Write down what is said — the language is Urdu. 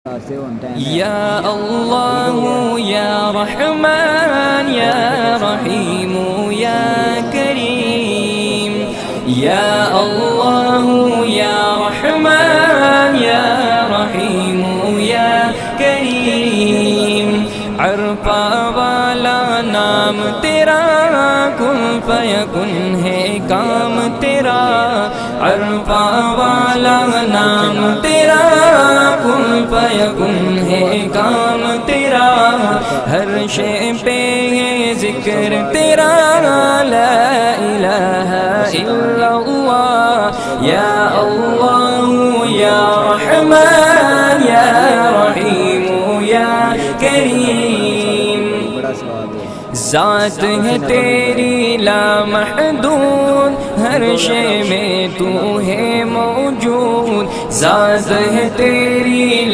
یا اللہ یا رحمان یا رحیم یا کریم یا اللہ یا رحمان یا رحیم یا کریم عرفہ والا نام تیرا کن فیکن ہے کام تیرا عرفہ والا نام تیرا کن فیکن ہے کام تیرا ہر شے پہ ہے ذکر تیرا لا الہ الا اللہ یا اللہ یا رحمان یا رحیم یا کریم ذات ہے تیری لامحدود ہر شے میں تو ہے موجود ذات ہے تیری